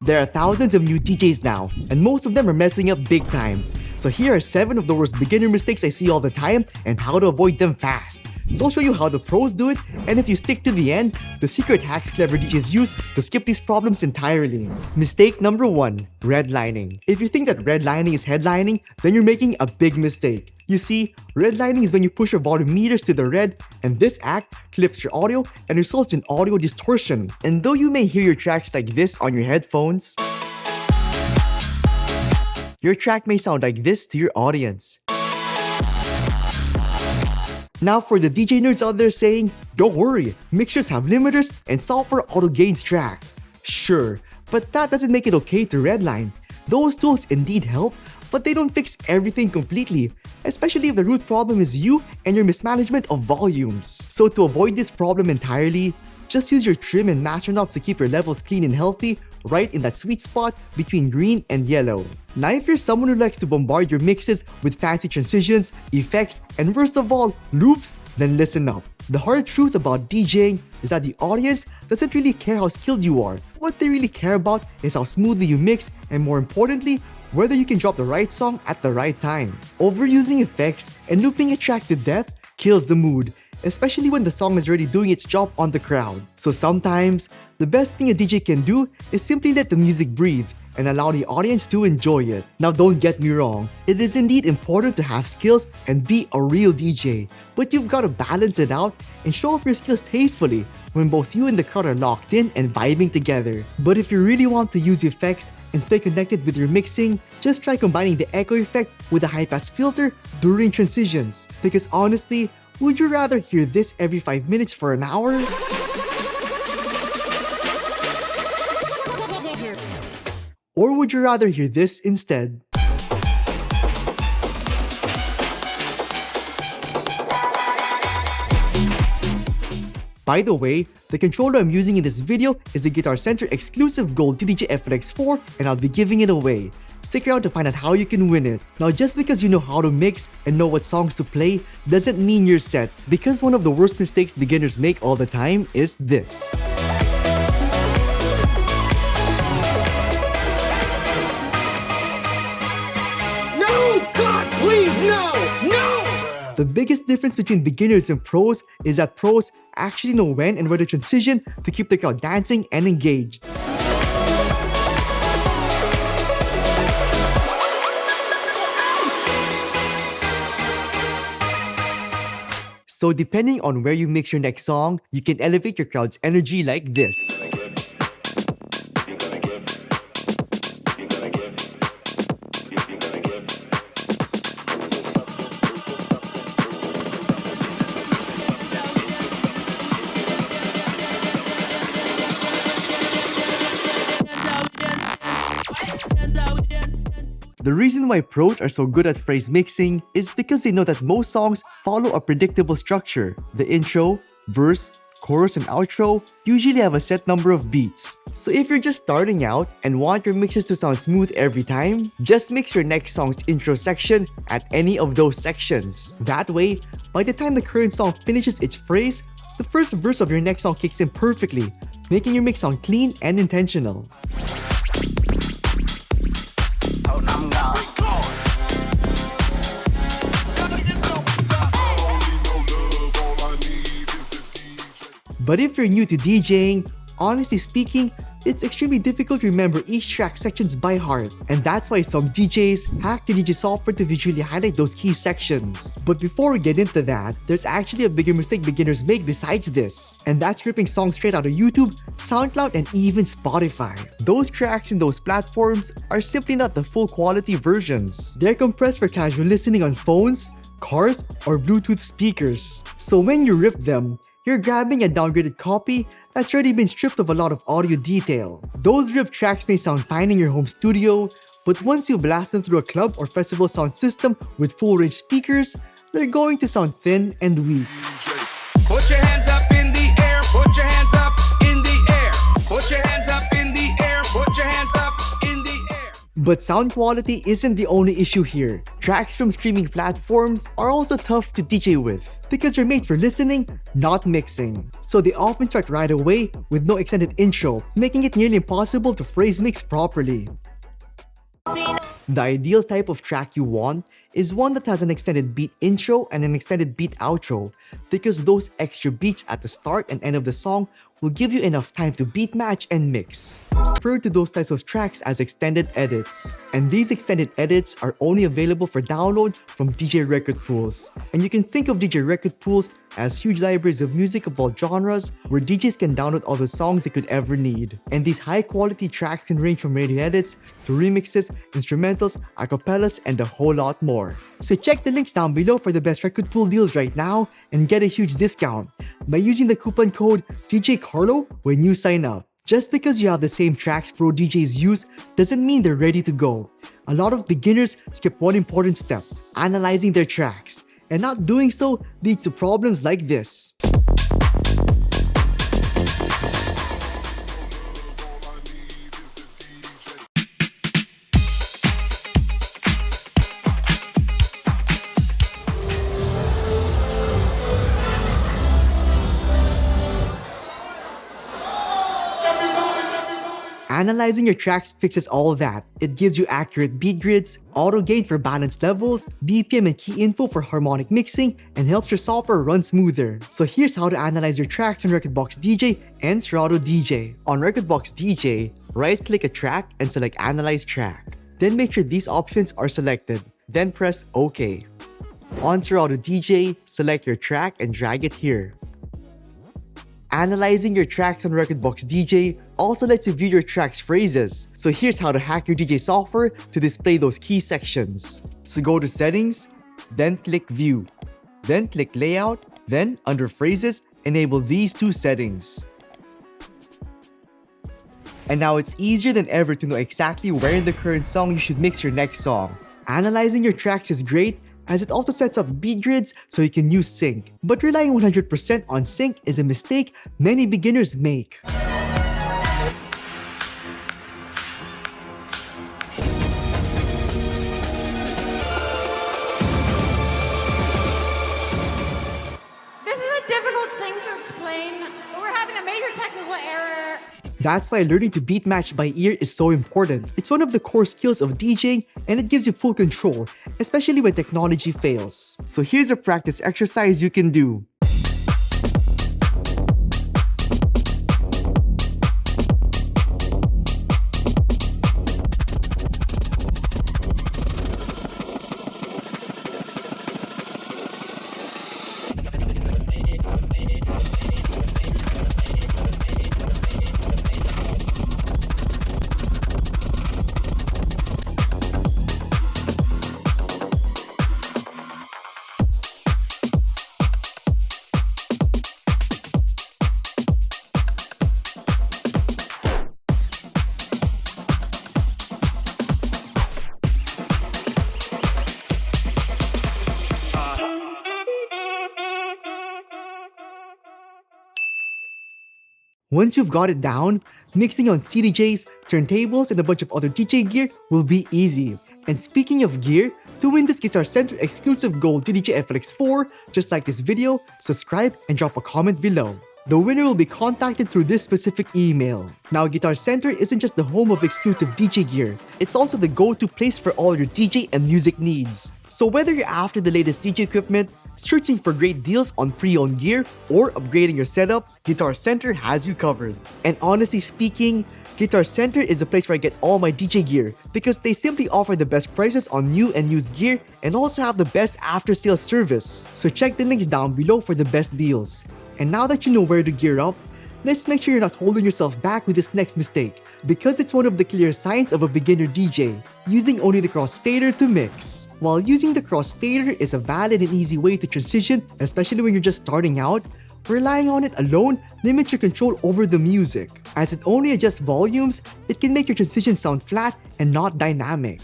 There are thousands of new DJs now, and most of them are messing up big time. So here are 7 of the worst beginner mistakes I see all the time and how to avoid them fast. So I'll show you how the pros do it, and if you stick to the end, the secret hacks clever DJs use to skip these problems entirely. Mistake number 1, redlining. If you think that redlining is headlining, then you're making a big mistake. You see, redlining is when you push your volume meters to the red, and this act clips your audio and results in audio distortion. And though you may hear your tracks like this on your headphones, your track may sound like this to your audience. Now for the DJ nerds out there saying, don't worry, mixers have limiters and software auto gains tracks. Sure, but that doesn't make it okay to redline. Those tools indeed help, but they don't fix everything completely, especially if the root problem is you and your mismanagement of volumes. So to avoid this problem entirely, just use your trim and master knobs to keep your levels clean and healthy, right in that sweet spot between green and yellow. Now if you're someone who likes to bombard your mixes with fancy transitions, effects, and worst of all, loops, then listen up. The hard truth about DJing is that the audience doesn't really care how skilled you are. What they really care about is how smoothly you mix, and more importantly, whether you can drop the right song at the right time. Overusing effects and looping a track to death kills the mood, especially when the song is already doing its job on the crowd. So sometimes, the best thing a DJ can do is simply let the music breathe and allow the audience to enjoy it. Now don't get me wrong, it is indeed important to have skills and be a real DJ, but you've got to balance it out and show off your skills tastefully when both you and the crowd are locked in and vibing together. But if you really want to use effects and stay connected with your mixing, just try combining the echo effect with a high-pass filter during transitions. Because honestly, would you rather hear this every 5 minutes for an hour? Or would you rather hear this instead? By the way, the controller I'm using in this video is a Guitar Center exclusive gold DDJ FLX4, and I'll be giving it away. Stick around to find out how you can win it. Now just because you know how to mix and know what songs to play doesn't mean you're set, because one of the worst mistakes beginners make all the time is this. No! God, please, no! No! The biggest difference between beginners and pros is that pros actually know when and where to transition to keep the crowd dancing and engaged. So depending on where you mix your next song, you can elevate your crowd's energy like this. The reason why pros are so good at phrase mixing is because they know that most songs follow a predictable structure. The intro, verse, chorus, and outro usually have a set number of beats. So if you're just starting out and want your mixes to sound smooth every time, just mix your next song's intro section at any of those sections. That way, by the time the current song finishes its phrase, the first verse of your next song kicks in perfectly, making your mix sound clean and intentional. But if you're new to DJing, honestly speaking, it's extremely difficult to remember each track sections by heart. And that's why some DJs hack the DJ software to visually highlight those key sections. But before we get into that, there's actually a bigger mistake beginners make besides this. And that's ripping songs straight out of YouTube, SoundCloud, and even Spotify. Those tracks in those platforms are simply not the full quality versions. They're compressed for casual listening on phones, cars, or Bluetooth speakers. So when you rip them, you're grabbing a downgraded copy that's already been stripped of a lot of audio detail. Those ripped tracks may sound fine in your home studio, but once you blast them through a club or festival sound system with full range speakers, they're going to sound thin and weak. Put your hands up in the air, put your hands up in the air, put your hands up in the air, put your hands up in the air. But sound quality isn't the only issue here. Tracks from streaming platforms are also tough to DJ with because they're made for listening, not mixing. So they often start right away with no extended intro, making it nearly impossible to phrase mix properly. The ideal type of track you want is one that has an extended beat intro and an extended beat outro, because those extra beats at the start and end of the song will give you enough time to beat match and mix. Refer to those types of tracks as extended edits. And these extended edits are only available for download from DJ Record Pools. And you can think of DJ Record Pools as huge libraries of music of all genres where DJs can download all the songs they could ever need. And these high quality tracks can range from radio edits to remixes, instrumentals, acapellas, and a whole lot more. So check the links down below for the best record pool deals right now and get a huge discount by using the coupon code DJ Carlo when you sign up. Just because you have the same tracks pro DJs use doesn't mean they're ready to go. A lot of beginners skip one important step, analyzing their tracks, and not doing so leads to problems like this. Analyzing your tracks fixes all that. It gives you accurate beat grids, auto gain for balanced levels, BPM and key info for harmonic mixing, and helps your software run smoother. So here's how to analyze your tracks on Rekordbox DJ and Serato DJ. On Rekordbox DJ, right-click a track and select Analyze Track. Then make sure these options are selected. Then press OK. On Serato DJ, select your track and drag it here. Analyzing your tracks on Rekordbox DJ also lets you view your track's phrases. So here's how to hack your DJ software to display those key sections. So go to Settings, then click View, then click Layout, then under Phrases, enable these two settings. And now it's easier than ever to know exactly where in the current song you should mix your next song. Analyzing your tracks is great, as it also sets up beat grids so you can use sync. But relying 100% on sync is a mistake many beginners make. This is a difficult thing to explain, but we're having a major technical error. That's why learning to beat match by ear is so important. It's one of the core skills of DJing and it gives you full control, especially when technology fails. So here's a practice exercise you can do. Once you've got it down, mixing on CDJs, turntables, and a bunch of other DJ gear will be easy. And speaking of gear, to win this Guitar Center exclusive gold DDJ FLX4, just like this video, subscribe and drop a comment below. The winner will be contacted through this specific email. Now, Guitar Center isn't just the home of exclusive DJ gear, it's also the go-to place for all your DJ and music needs. So whether you're after the latest DJ equipment, searching for great deals on pre-owned gear, or upgrading your setup, Guitar Center has you covered. And honestly speaking, Guitar Center is the place where I get all my DJ gear because they simply offer the best prices on new and used gear and also have the best after-sales service. So check the links down below for the best deals. And now that you know where to gear up, let's make sure you're not holding yourself back with this next mistake, because it's one of the clear signs of a beginner DJ, using only the crossfader to mix. While using the crossfader is a valid and easy way to transition, especially when you're just starting out, relying on it alone limits your control over the music. As it only adjusts volumes, it can make your transition sound flat and not dynamic.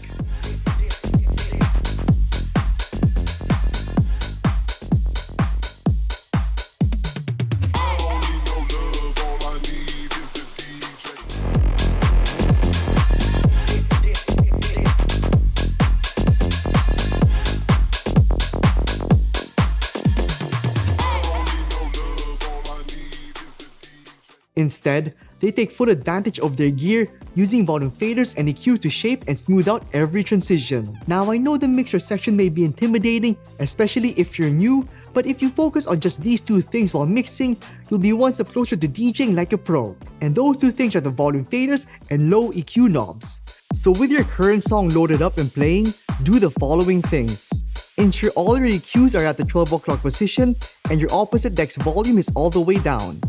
Instead, they take full advantage of their gear, using volume faders and EQs to shape and smooth out every transition. Now I know the mixer section may be intimidating, especially if you're new, but if you focus on just these two things while mixing, you'll be one step closer to DJing like a pro. And those two things are the volume faders and low EQ knobs. So with your current song loaded up and playing, do the following things. Ensure all your EQs are at the 12 o'clock position and your opposite deck's volume is all the way down.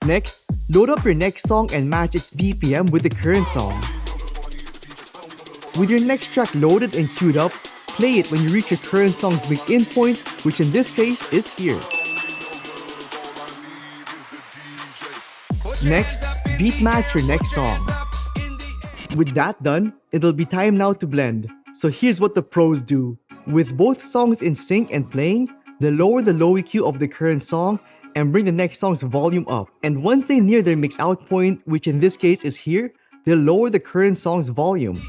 Next, load up your next song and match its BPM with the current song. With your next track loaded and queued up, play it when you reach your current song's mix-in point, which in this case is here. Next, beat match your next song. With that done, it'll be time now to blend. So here's what the pros do. With both songs in sync and playing, they lower the low EQ of the current song and bring the next song's volume up. And once they near their mix out point, which in this case is here, they'll lower the current song's volume.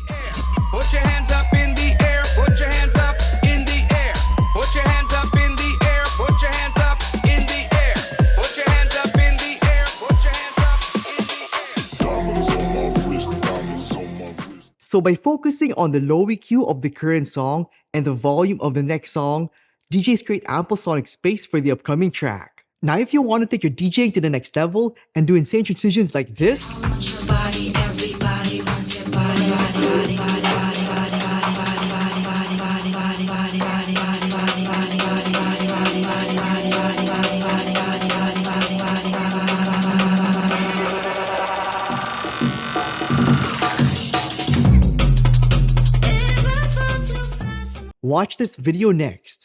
Put your hands up in the air, put your hands up in the air. Put your hands up in the air, put your hands up in the air. Put your hands up in the air, put your hands up in the air. Diamonds on my wrist, diamonds on my wrist. So by focusing on the low EQ of the current song and the volume of the next song, DJs create ample sonic space for the upcoming track. Now if you want to take your DJing to the next level and do insane transitions like this, watch this video next.